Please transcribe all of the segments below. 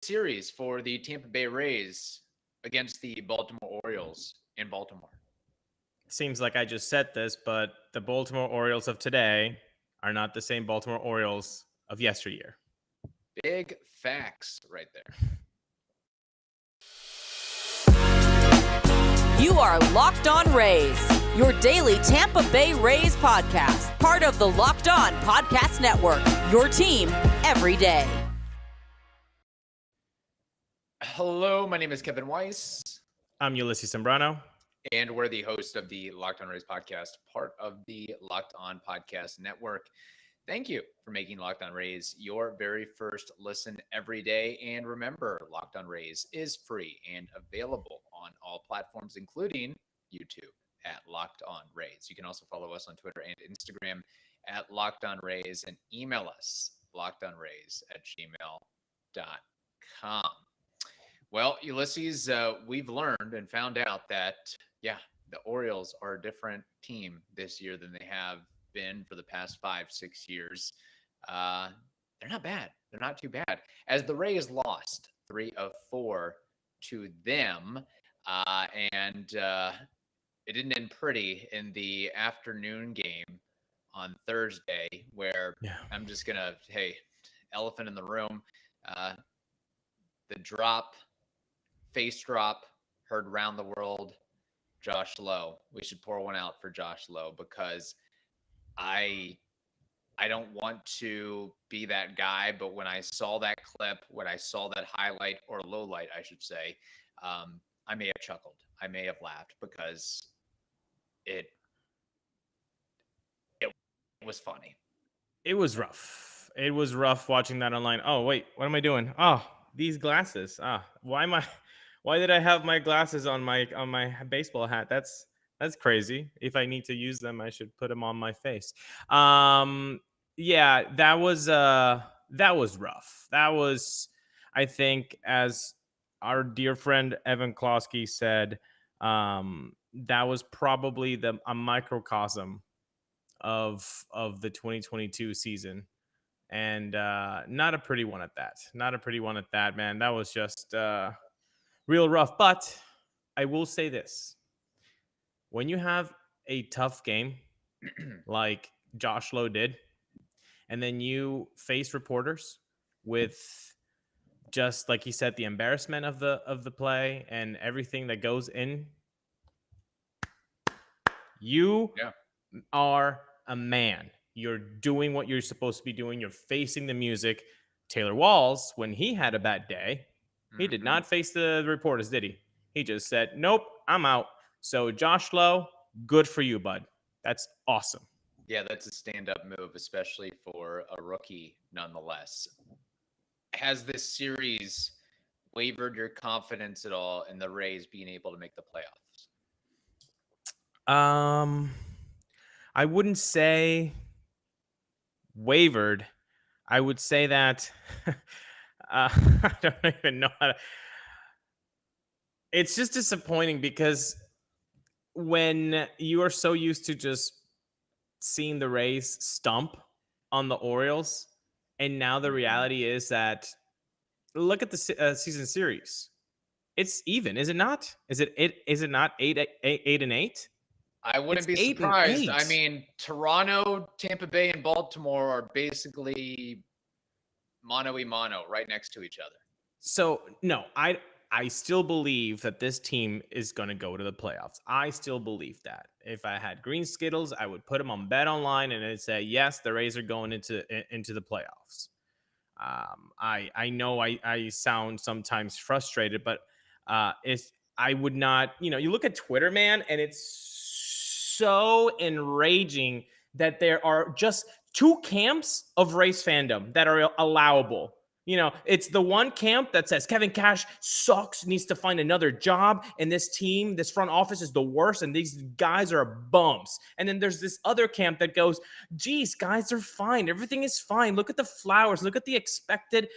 series for the Tampa Bay Rays against the Baltimore Orioles in Baltimore. Seems like I just said this, but the Baltimore Orioles of today are not the same Baltimore Orioles of yesteryear. Big facts right there. You are Locked On Rays, your daily Tampa Bay Rays podcast, part of the Locked On Podcast Network, your team every day. Hello, my name is Kevin Weiss. I'm Ulises Sambrano. And we're the host of the Locked On Rays podcast, part of the Locked On Podcast Network. Thank you for making Locked On Rays your very first listen every day. And remember, Locked On Rays is free and available on all platforms, including YouTube at Locked On Rays. You can also follow us on Twitter and Instagram at Locked On Rays and email us lockedonrays@gmail.com. Well, Ulises, we've learned and found out that, the Orioles are a different team this year than they have been for the past 5-6 years. They're not bad. They're not too bad. As the Rays lost 3 of 4 to them, and it didn't end pretty in the afternoon game on Thursday, where I'm just going to, elephant in the room, the face drop, heard around the world, Josh Lowe. We should pour one out for Josh Lowe because I don't want to be that guy, but when I saw that clip, when I saw that highlight or low light, I should say, I may have chuckled. I may have laughed because it was funny. It was rough. It was rough watching that online. Oh, wait, what am I doing? Oh, these glasses. Why did I have my glasses on my baseball hat? That's crazy. If I need to use them, I should put them on my face. That was rough. That was, I think, as our dear friend Evan Klosky said, that was probably a microcosm of the 2022 season. And not a pretty one at that. Not a pretty one at that, man. That was just real rough. But I will say this. When you have a tough game like Josh Lowe did, and then you face reporters with, just like he said, the embarrassment of the play and everything that goes in, you are a man. You're doing what you're supposed to be doing. You're facing the music. Taylor Walls, when he had a bad day, he did not face the reporters, did he? He just said, nope, I'm out. So Josh Lowe, good for you, bud. That's awesome. Yeah, that's a stand-up move, especially for a rookie nonetheless. Has this series wavered your confidence at all in the Rays being able to make the playoffs? I wouldn't say wavered. I would say that I don't even know how to. It's just disappointing because when you are so used to just seeing the Rays stomp on the Orioles, and now the reality is that, look at the season series. It's even, is it not? Is it not 8-8? I wouldn't be surprised. I mean, Toronto, Tampa Bay, and Baltimore are basically mano-a-mano right next to each other. So, no, I still believe that this team is going to go to the playoffs. I still believe that. If I had green Skittles, I would put them on Bet Online and it'd say, yes, the Rays are going into the playoffs. I know I sound sometimes frustrated, but I would not, you look at Twitter, man, and it's so enraging that there are just two camps of Rays fandom that are allowable. It's the one camp that says Kevin Cash sucks, needs to find another job, and this team, this front office is the worst, and these guys are bums. And then there's this other camp that goes, geez, guys are fine. Everything is fine. Look at the flowers. Look at the expected,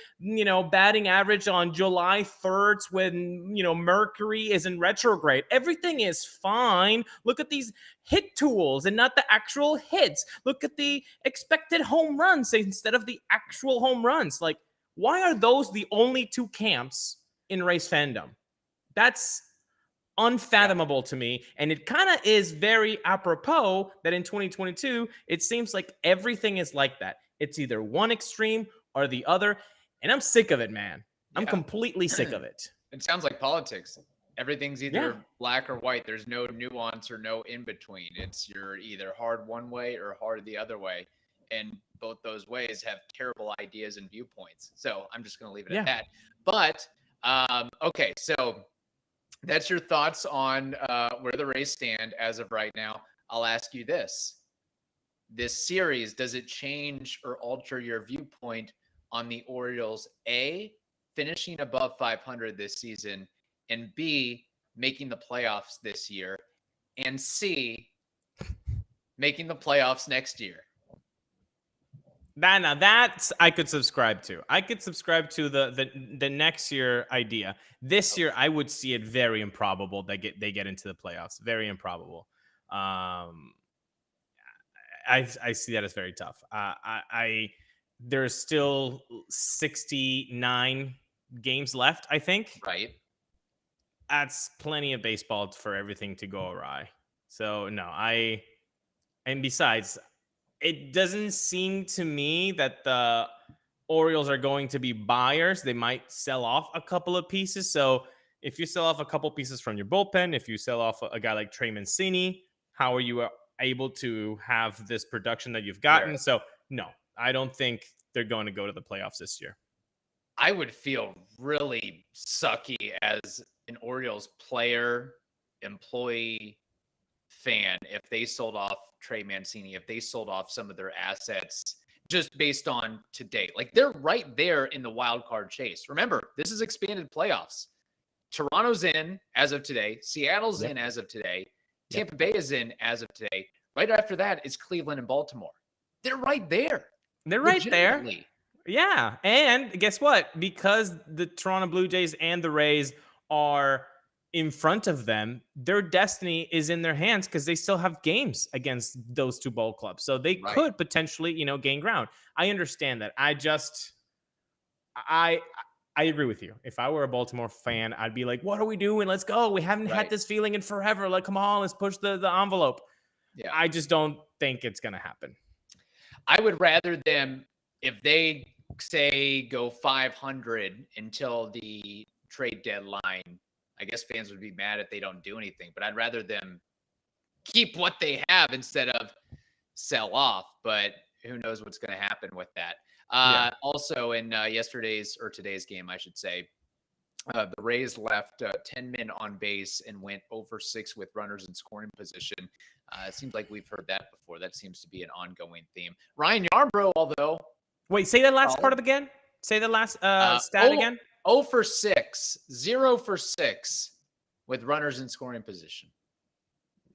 batting average on July 3rd when, Mercury is in retrograde. Everything is fine. Look at these hit tools and not the actual hits. Look at the expected home runs instead of the actual home runs. Like, Why are those the only two camps in Rays fandom? That's unfathomable to me. And it kind of is very apropos that in 2022, it seems like everything is like that. It's either one extreme or the other. And I'm sick of it, man. I'm completely sick of it. It sounds like politics. Everything's either Yeah. black or white. There's no nuance or no in between. It's you're either hard one way or hard the other way. And both those ways have terrible ideas and viewpoints. So I'm just going to leave it at that. But, okay, so that's your thoughts on where the Rays stand as of right now. I'll ask you this. This series, does it change or alter your viewpoint on the Orioles, A, finishing above 500 this season, and B, making the playoffs this year, and C, making the playoffs next year? Now that's I could subscribe to. I could subscribe to the next year idea. This year, I would see it very improbable that they get into the playoffs. Very improbable. I see that as very tough. There's still 69 games left, I think. Right. That's plenty of baseball for everything to go awry. So no, and besides, it doesn't seem to me that the Orioles are going to be buyers. They might sell off a couple of pieces. So if you sell off a couple pieces from your bullpen, if you sell off a guy like Trey Mancini, how are you able to have this production that you've gotten? Right. So no, I don't think they're going to go to the playoffs this year. I would feel really sucky as an Orioles player, employee, fan if they sold off Trey Mancini, if they sold off some of their assets just based on to date. Like, they're right there in the wild card chase. Remember, this is expanded playoffs. Toronto's in as of today. Seattle's in as of today. Tampa Bay is in as of today. Right after that is Cleveland and Baltimore. They're right there. They're right there. Yeah. And guess what? Because the Toronto Blue Jays and the Rays are in front of them, their destiny is in their hands because they still have games against those two ball clubs. So they could potentially, gain ground. I understand that. I agree with you. If I were a Baltimore fan, I'd be like, what are we doing? Let's go. We haven't had this feeling in forever. Like, come on, let's push the envelope. Yeah. I just don't think it's going to happen. I would rather them, if they say go 500 until the trade deadline, I guess fans would be mad if they don't do anything, but I'd rather them keep what they have instead of sell off. But who knows what's going to happen with that. Also in today's game, I should say, the Rays left 10 men on base and went over 6 with runners in scoring position. It seems like we've heard that before. That seems to be an ongoing theme. Ryan Yarbrough, although... Wait, say that last part of again? Say the last stat again? 0 for 6, 0 for 6 with runners in scoring position.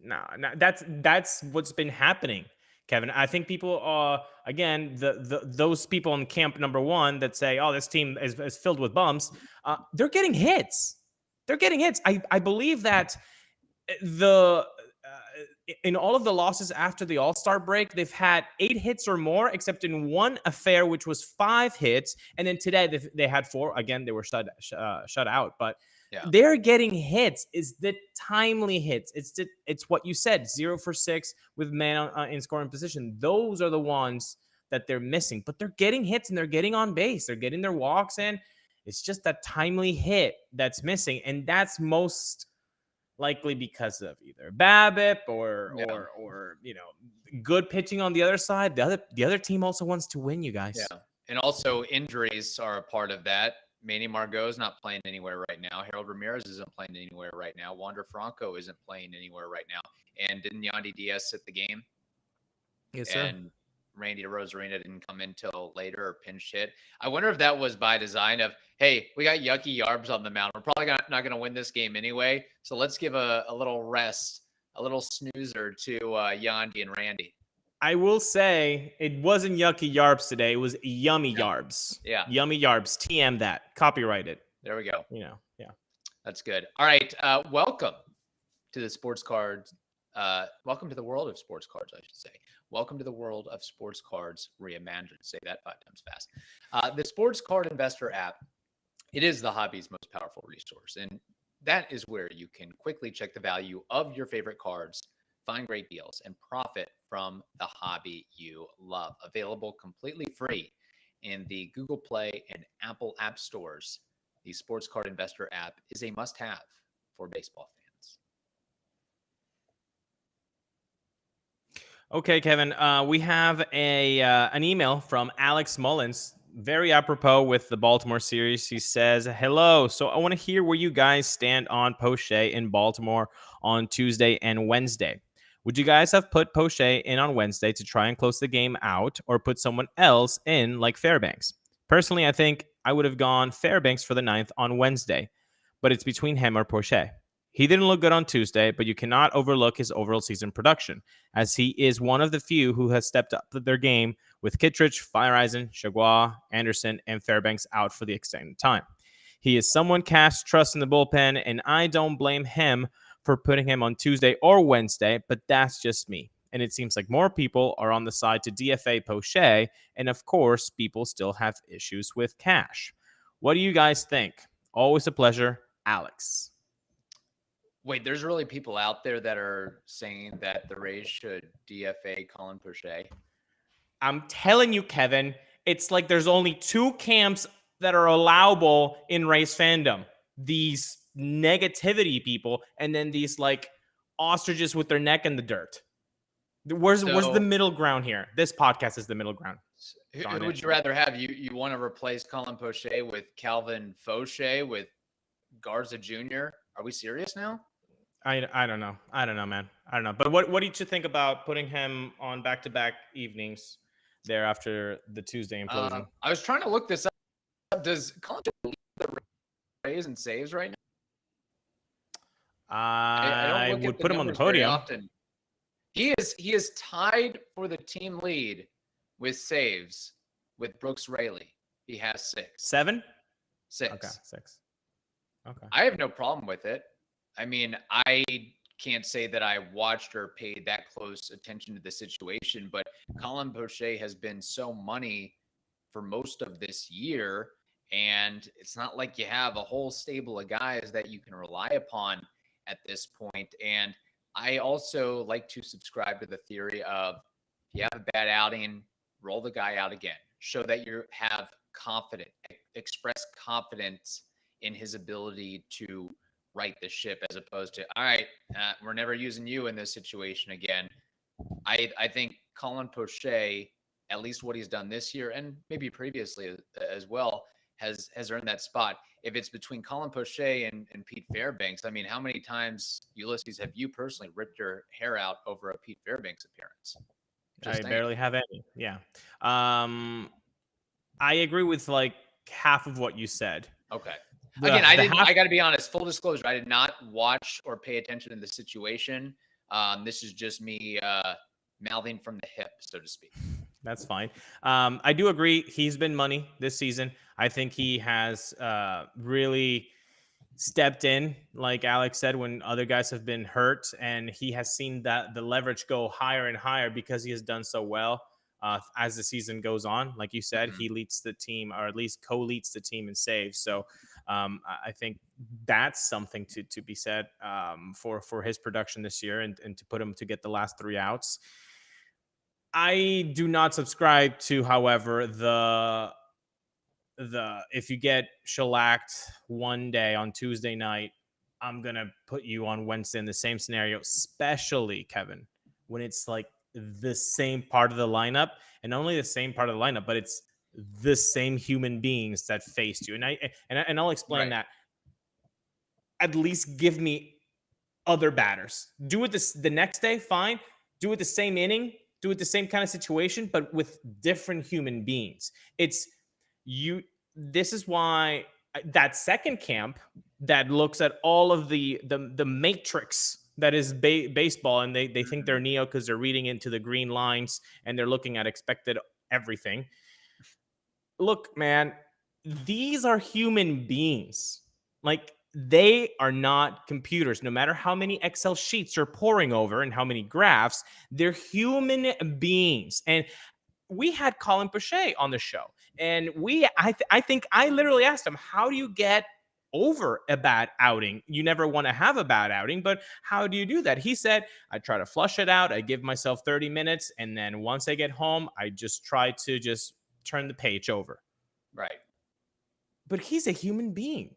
No, that's what's been happening, Kevin. I think people again, those people in camp number one that say, oh, this team is filled with bums, they're getting hits. They're getting hits. I believe that in all of the losses after the All-Star break, they've had 8 hits or more, except in one affair, which was 5 hits. And then today they had 4. Again, they were shut out. But they're getting hits. Is the timely hits. It's what you said, 0 for 6 with men in scoring position. Those are the ones that they're missing. But they're getting hits and they're getting on base. They're getting their walks in. It's just that timely hit that's missing. And that's most likely because of either BABIP or good pitching on the other side. The other team also wants to win, you guys. Yeah, and also injuries are a part of that. Manny Margot's not playing anywhere right now. Harold Ramirez isn't playing anywhere right now. Wander Franco isn't playing anywhere right now. And didn't Yandy Diaz hit the game? Yes, sir. And Randy Rosarina didn't come in till later or pinch hit. I wonder if that was by design of, hey, we got Yucky Yarbs on the mound. We're probably not going to win this game anyway. So let's give a little rest, a little snoozer to Yandy and Randy. I will say it wasn't Yucky Yarbs today. It was Yummy Yarbs. Yeah. Yummy Yarbs. TM that. Copyright it. There we go. Yeah. That's good. All right. Welcome to the Sports Cards welcome to the world of sports cards, I should say. Welcome to the world of sports cards reimagined. Say that 5 times fast. The Sports Card Investor app, it is the hobby's most powerful resource. And that is where you can quickly check the value of your favorite cards, find great deals, and profit from the hobby you love. Available completely free in the Google Play and Apple app stores. The Sports Card Investor app is a must have for baseball fans. Okay, Kevin. We have an email from Alex Mullins, very apropos with the Baltimore series. He says, "Hello. So I want to hear where you guys stand on Poche in Baltimore on Tuesday and Wednesday. Would you guys have put Poche in on Wednesday to try and close the game out, or put someone else in like Fairbanks? Personally, I think I would have gone Fairbanks for the 9th on Wednesday, but it's between him or Poche. He didn't look good on Tuesday, but you cannot overlook his overall season production, as he is one of the few who has stepped up their game with Kittredge, Feyereisen, Chagua, Anderson, and Fairbanks out for the extended time. He is someone cast trust in the bullpen, and I don't blame him for putting him on Tuesday or Wednesday, but that's just me. And it seems like more people are on the side to DFA Poche, and of course, people still have issues with cash. What do you guys think? Always a pleasure, Alex." Wait, there's really people out there that are saying that the Rays should DFA Colin Poche. I'm telling you, Kevin, it's like there's only two camps that are allowable in Rays fandom. These negativity people, and then these like ostriches with their neck in the dirt. Where's the middle ground here? This podcast is the middle ground. Who would you rather have? You want to replace Colin Poche with Calvin Fauché with Garza Jr.? Are we serious now? I don't know. I don't know, man. I don't know. But what did you think about putting him on back-to-back evenings there after the Tuesday implosion? I was trying to look this up. Does Colin lead the Rays in saves right now? I would put him on the podium. Often. He is tied for the team lead with saves with Brooks Raley. He has 6. 7? 6. Okay, 6. Okay. I have no problem with it. I mean, I can't say that I watched or paid that close attention to the situation, but Colin Poche has been so money for most of this year, and it's not like you have a whole stable of guys that you can rely upon at this point. And I also like to subscribe to the theory of, if you have a bad outing, roll the guy out again. Show that you have express confidence in his ability to right the ship, as opposed to, all right, we're never using you in this situation again. I think Colin Poche, at least what he's done this year and maybe previously as well, has earned that spot. If it's between Colin Poche and Pete Fairbanks, I mean, how many times, Ulises, have you personally ripped your hair out over a Pete Fairbanks appearance? I barely have any. Yeah. I agree with like half of what you said. Okay. Again, I got to be honest, full disclosure, I did not watch or pay attention to the situation. This is just me mouthing from the hip, so to speak. That's fine. I do agree. He's been money this season. I think he has really stepped in, like Alex said, when other guys have been hurt, and he has seen that the leverage go higher and higher because he has done so well. As the season goes on, like you said, he leads the team, or at least co-leads the team in saves. So I think that's something to be said for his production this year, and to put him to get the last 3 outs. I do not subscribe to, however, the if you get shellacked one day on Tuesday night, I'm gonna put you on Wednesday in the same scenario, especially, Kevin, when it's like the same part of the lineup, and not only the same part of the lineup, but it's the same human beings that faced you. And I'll explain that. At least give me other batters. Do it the next day, fine. Do it the same inning. Do it the same kind of situation, but with different human beings. This is why that second camp that looks at all of the matrix that is baseball, and they think they're Neo because they're reading into the green lines and they're looking at expected everything. Look, man, these are human beings. Like, They are not computers. No matter how many Excel sheets you're pouring over and how many graphs, they're human beings. And we had Colin Boucher on the show, and I think I literally asked him, how do you get over a bad outing? You never want to have a bad outing, but how do you do that? He said, I try to flush it out. I give myself 30 minutes. And then once I get home, I just try to just turn the page over. Right. But he's a human being.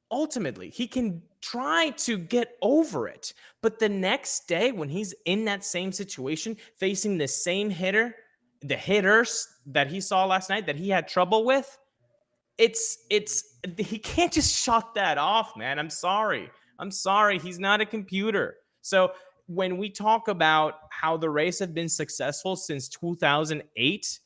Ultimately, he can try to get over it. But the next day, when he's in that same situation, facing the same hitter, the hitters that he saw last night that he had trouble with, it's he can't just shut that off, man. I'm sorry. He's not a computer. So when we talk about how the Rays have been successful since 2008,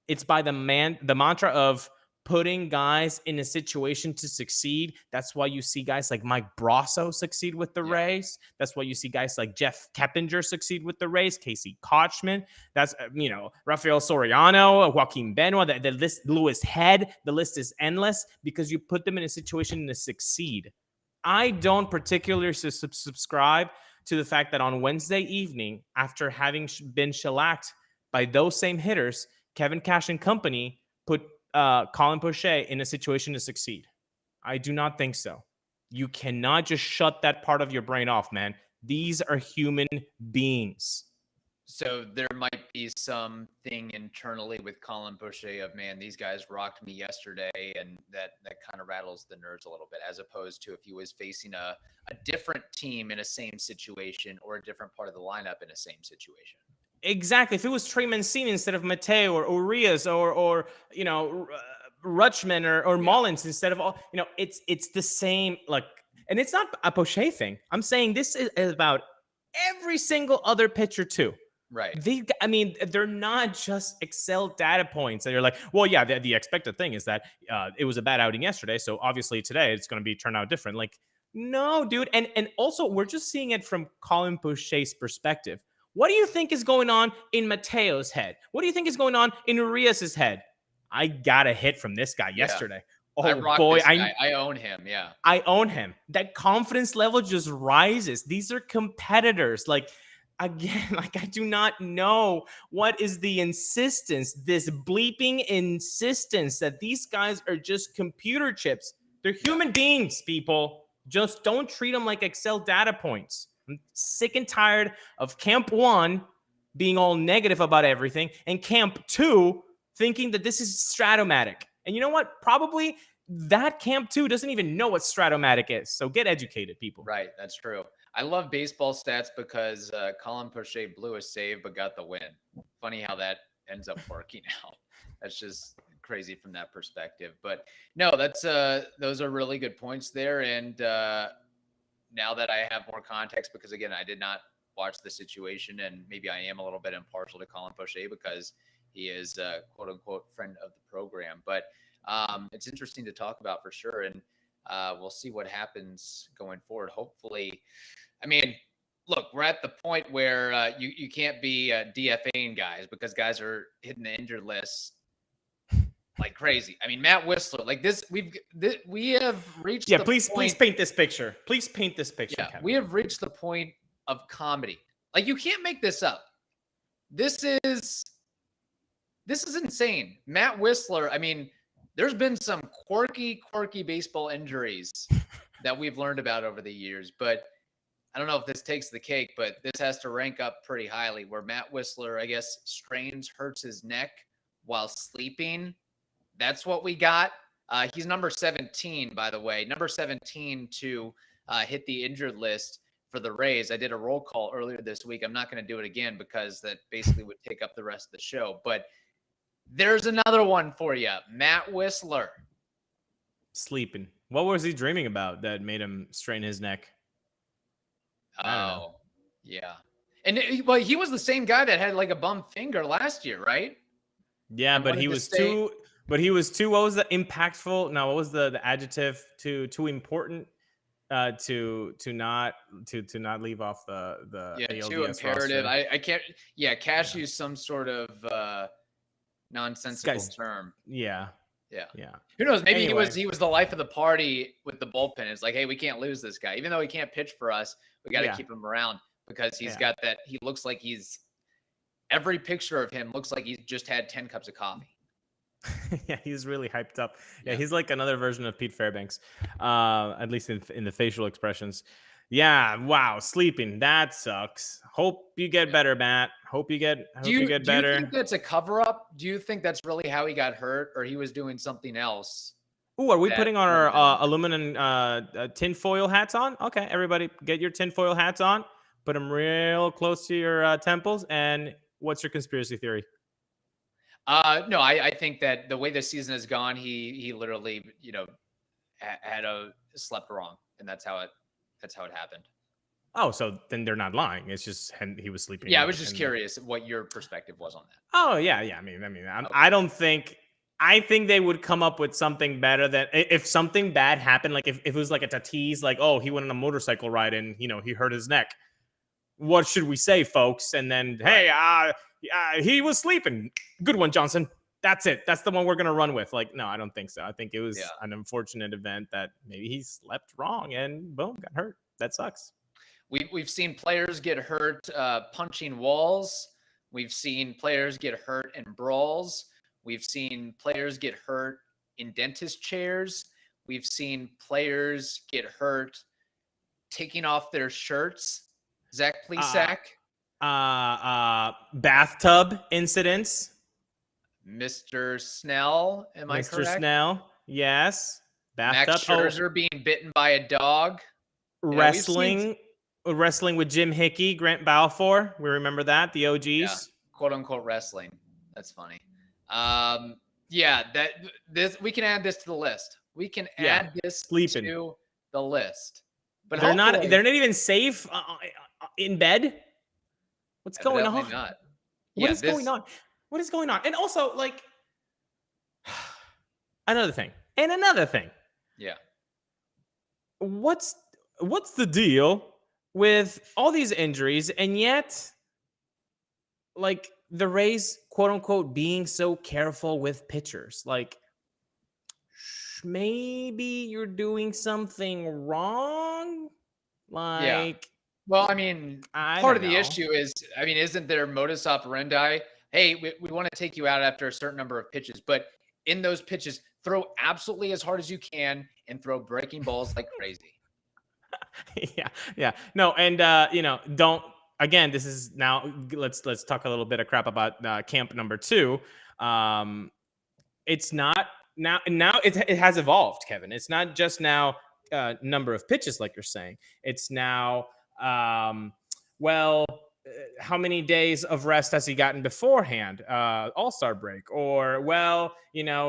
it's by the mantra of putting guys in a situation to succeed. That's why you see guys like Mike Brasso succeed with the Rays. That's why you see guys like Jeff Keppinger succeed with the Rays, Casey Kochman. That's, Rafael Soriano, Joaquin Benoit, the list, Lewis Head. The list is endless because you put them in a situation to succeed. I don't particularly subscribe to the fact that on Wednesday evening, after having been shellacked by those same hitters, Kevin Cash and company put Colin Boucher in a situation to succeed. I do not think so. You cannot just shut that part of your brain off, man. These are human beings. So there might be something internally with Colin Boucher of, man, these guys rocked me yesterday, and that kind of rattles the nerves a little bit, as opposed to if he was facing a different team in a same situation or a different part of the lineup in a same situation. Exactly. If it was Trey Mancini instead of Mateo or Urias or Rutschman or Mullins instead of all, it's the same. Like, and it's not a Boucher thing. I'm saying this is about every single other pitcher too. Right. They're not just Excel data points that you're like, well, yeah, the expected thing is that it was a bad outing yesterday, so obviously today it's going to turn out different. Like, no, dude. And also, we're just seeing it from Colin Boucher's perspective. What do you think is going on in Mateo's head? What do you think is going on in Urias's head? I got a hit from this guy yesterday. Oh, boy. I own him. Yeah. I own him. That confidence level just rises. These are competitors. Like, again, I do not know what is the insistence, this bleeping insistence that these guys are just computer chips. They're human beings, people. Just don't treat them like Excel data points. I'm sick and tired of Camp 1 being all negative about everything and Camp 2 thinking that this is Stratomatic. And you know what? Probably that Camp 2 doesn't even know what Stratomatic is. So get educated, people. Right. That's true. I love baseball stats because Colin Boucher blew a save but got the win. Funny how that ends up working out. That's just crazy from that perspective. But no, that's those are really good points there. And now that I have more context, because again, I did not watch the situation, and maybe I am a little bit impartial to Colin Boucher because he is a quote unquote friend of the program. But it's interesting to talk about for sure. And we'll see what happens going forward. Hopefully, look, we're at the point where you can't be DFAing guys because guys are hitting the injured list like crazy. Matt Whistler, like this, we have reached. Yeah, please paint this picture. Please paint this picture. Yeah, Kevin. we have reached the point of comedy. Like, you can't make this up. This is insane. Matt Whistler. There's been some quirky baseball injuries that we've learned about over the years, but I don't know if this takes the cake, but this has to rank up pretty highly, where Matt Whistler, I guess, hurts his neck while sleeping. That's what we got. He's number 17, by the way, number 17 to hit the injured list for the Rays. I did a roll call earlier this week. I'm not going to do it again because that basically would take up the rest of the show, but there's another one for you. Matt Whistler. Sleeping. What was he dreaming about that made him strain his neck? Oh, yeah. And he was the same guy that had like a bum finger last year, right? Yeah, but he was too. But he was too. What was the impactful? No, what was the adjective? Too important. To not leave off the ALDS too imperative. roster. I can't. Yeah, Cash used some sort of nonsensical term. Yeah. Yeah. Yeah. Who knows? Maybe Anyway. he was the life of the party with the bullpen. It's like, hey, we can't lose this guy, even though he can't pitch for us. We got to keep him around because he's got that. He looks like every picture of him looks like he's just had 10 cups of coffee. Yeah, he's really hyped up. Yeah, he's like another version of Pete Fairbanks, at least in the facial expressions. Yeah, wow, sleeping, that sucks. Hope you get better, Matt. Hope you get better. Do you think that's a cover up? Do you think that's really how he got hurt, or he was doing something else? Ooh, are we putting our aluminum tinfoil hats on? Okay, everybody, get your tinfoil hats on. Put them real close to your temples. And what's your conspiracy theory? No, I think that the way the season has gone, he literally, had slept wrong, and that's how it happened. Oh, so then they're not lying. It's just he was sleeping. Yeah, I was just curious what your perspective was on that. Oh yeah. I mean, I don't think. I think they would come up with something better than if something bad happened. Like if it was like a Tatis, like, oh, he went on a motorcycle ride and he hurt his neck. What should we say, folks? And then, hey, he was sleeping. Good one, Johnson. That's it. That's the one we're going to run with. Like, no, I don't think so. I think it was an unfortunate event that maybe he slept wrong and boom, got hurt. That sucks. We've seen players get hurt punching walls. We've seen players get hurt in brawls. We've seen players get hurt in dentist chairs. We've seen players get hurt taking off their shirts. Zach Plesac. Bathtub incidents. Mr. Snell, am I correct? Mr. Snell, yes. Bathtub. Max Scherzer being bitten by a dog. Wrestling with Jim Hickey, Grant Balfour. We remember that, the OGs. Yeah, quote unquote wrestling. That's funny. This we can add this to the list. We can add this to the list. But they're not even safe in bed. What's going on? Not. What is going on? What is going on? And also, like, another thing. Yeah. What's the deal with all these injuries and yet, like, the Rays, quote unquote, being so careful with pitchers? Like, maybe you're doing something wrong. Like, well, I mean, part of the issue is, isn't there modus operandi? Hey, we want to take you out after a certain number of pitches, but in those pitches, throw absolutely as hard as you can and throw breaking balls like crazy. Yeah. No, and don't. Again, this is now. Let's talk a little bit of crap about camp number 2. It's not now. It has evolved, Kevin. It's not just now number of pitches, like you're saying. It's now. How many days of rest has he gotten beforehand? All-Star break, or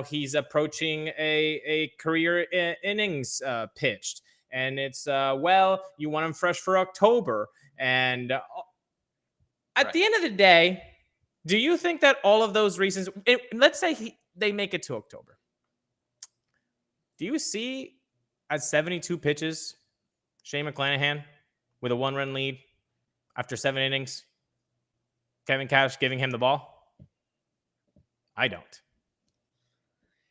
he's approaching a career innings pitched, and it's you want him fresh for October. And at the end of the day, do you think that all of those reasons? Let's say they make it to October. Do you see at 72 pitches, Shane McClanahan with a 1-run lead after 7 innings, Kevin Cash giving him the ball? I don't.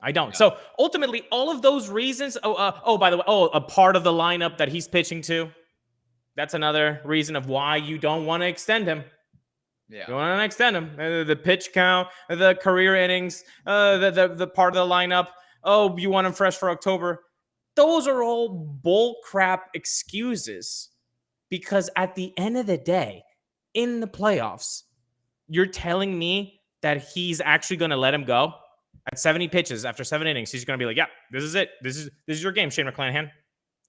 Yeah. So ultimately, all of those reasons. By the way, a part of the lineup that he's pitching to. That's another reason of why you don't want to extend him. Yeah, you want to extend him. The pitch count, the career innings, the part of the lineup. Oh, you want him fresh for October. Those are all bull crap excuses. Because at the end of the day, in the playoffs, you're telling me that he's actually going to let him go at 70 pitches after 7 innings. He's going to be like, yeah, this is it. This is your game, Shane McClanahan.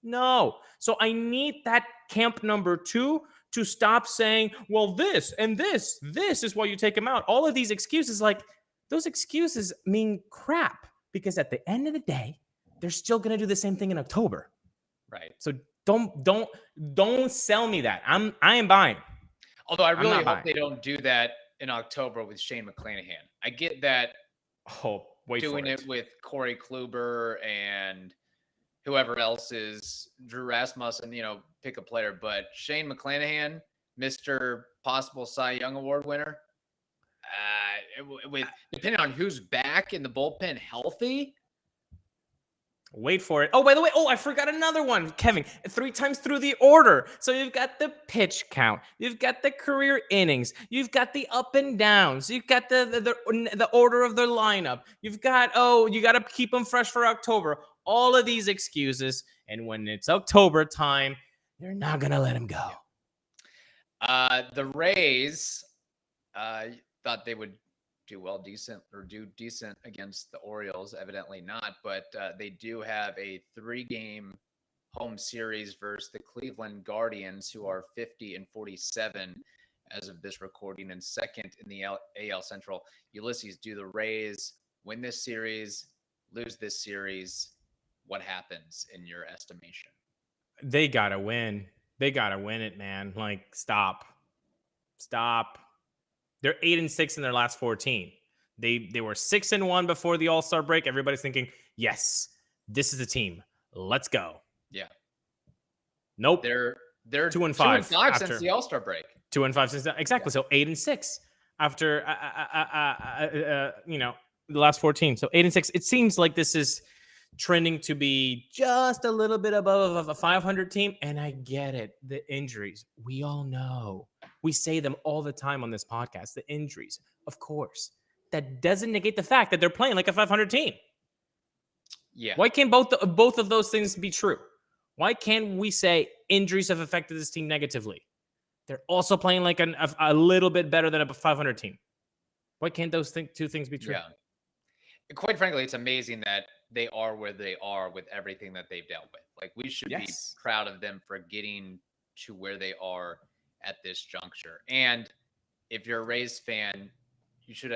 No. So I need that camp number 2 to stop saying, well, this and this is why you take him out. All of these excuses, like, those excuses mean crap, because at the end of the day, they're still going to do the same thing in October. Right. So don't sell me that. I am buying. Although I really hope they don't do that in October with Shane McClanahan. I get that. Doing it with Corey Kluber and whoever else is Drew Rasmussen, pick a player. But Shane McClanahan, Mr. Possible Cy Young Award winner, with depending on who's back in the bullpen healthy, Wait for it. Oh, by the way, I forgot another one, Kevin. 3 times through the order. So you've got the pitch count, you've got the career innings, you've got the up and downs, you've got the order of the lineup. You've got you got to keep them fresh for October. All of these excuses, and when it's October time, you're not gonna let him go. The Rays thought they would do decent against the Orioles. Evidently not, but they do have a 3-game home series versus the Cleveland Guardians, who are 50-47 as of this recording, and second in the AL Central. Ulises, do the Rays win this series, lose this series? What happens in your estimation? They gotta win. They gotta win it, man. Like, stop. They're 8-6 in their last 14. They were 6-1 before the All-Star break. Everybody's thinking, yes, this is the team. Let's go. Yeah. Nope. They're 2-5 since the All-Star break. 2-5 since that. Exactly. Yeah. So 8-6 after the last 14. So 8-6. It seems like this is trending to be just a little bit above a 500 team, and I get it. The injuries, we all know. We say them all the time on this podcast. The injuries, of course. That doesn't negate the fact that they're playing like a 500 team. Yeah. Why can't both of those things be true? Why can't we say injuries have affected this team negatively? They're also playing like a little bit better than a 500 team. Why can't those two things be true? Yeah. Quite frankly, it's amazing that they are where they are with everything that they've dealt with. Like, we should be proud of them for getting to where they are at this juncture. And if you're a Rays fan, you should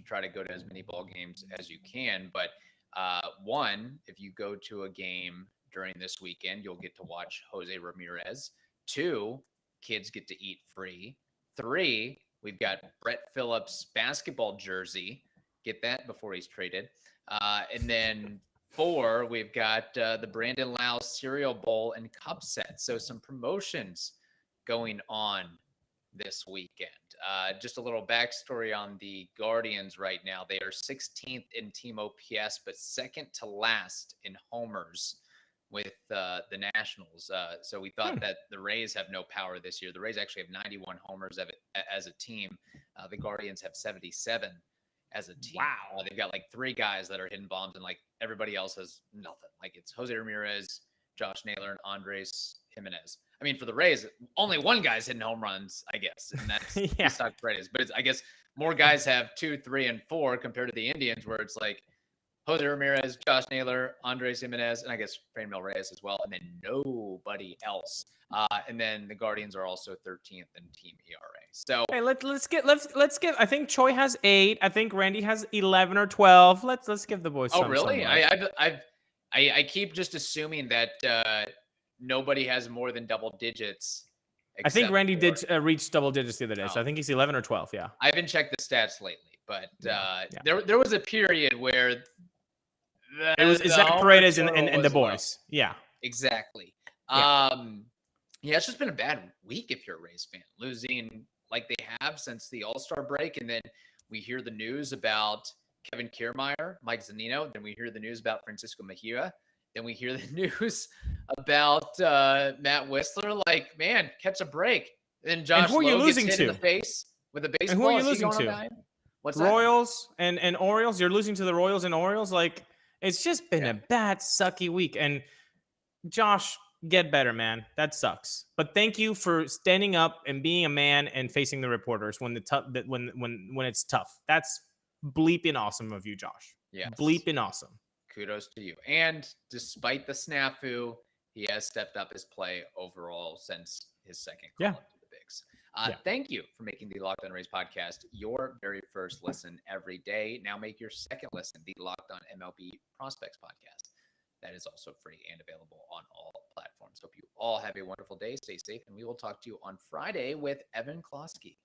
try to go to as many ball games as you can. But one, if you go to a game during this weekend, you'll get to watch Jose Ramirez. 2, kids get to eat free. 3, we've got Brett Phillips' basketball jersey. Get that before he's traded. And then 4, we've got the Brandon Lau cereal bowl and cup set. So some promotions going on this weekend. Just a little backstory on the Guardians right now. They are 16th in team OPS, but second to last in homers with the Nationals. So we thought that the Rays have no power this year. The Rays actually have 91 homers as a team. The Guardians have 77 as a team. Wow. They've got like 3 guys that are hitting bombs, and like everybody else has nothing. Like, it's Jose Ramirez, Josh Naylor, and Andres Jimenez. I mean, for the Rays, only one guy's hitting home runs, I guess, and that's Isak Paredes. But I guess more guys have 2, 3, and 4 compared to the Indians, where it's like Jose Ramirez, Josh Naylor, Andres Jimenez, and I guess Franmil Reyes as well, and then nobody else. And then the Guardians are also 13th in team ERA. So hey, let's give. I think Choi has 8. I think Randy has 11 or 12. Let's give the boys. Oh, really? I keep just assuming that nobody has more than double digits. I think Randy did reach double digits the other day, so I think he's 11 or 12. Yeah, I haven't checked the stats lately, but there was a period where it was Isak Paredes and the boys. Yeah, exactly. It's just been a bad week if you're a Rays fan, losing like they have since the All-Star break, and then we hear the news about Kevin Kiermaier, Mike Zunino, then we hear the news about Francisco Mejia, then we hear the news about Matt Whistler. Like, man, catch a break. Then Josh Lowe gets hit in the face with a baseball. And who are you losing to? What's Royals and Orioles? You're losing to the Royals and Orioles? Like, it's just been a bad, sucky week. And Josh, get better, man. That sucks. But thank you for standing up and being a man and facing the reporters when it's tough. That's bleeping awesome of you, Josh. Yeah, bleeping awesome. Kudos to you. And despite the snafu, he has stepped up his play overall since his second call up to the Bigs. Thank you for making the Locked On Rays podcast your very first listen every day. Now make your second listen the Locked On MLB Prospects podcast. That is also free and available on all platforms. Hope you all have a wonderful day. Stay safe, and we will talk to you on Friday with Evan Klosky.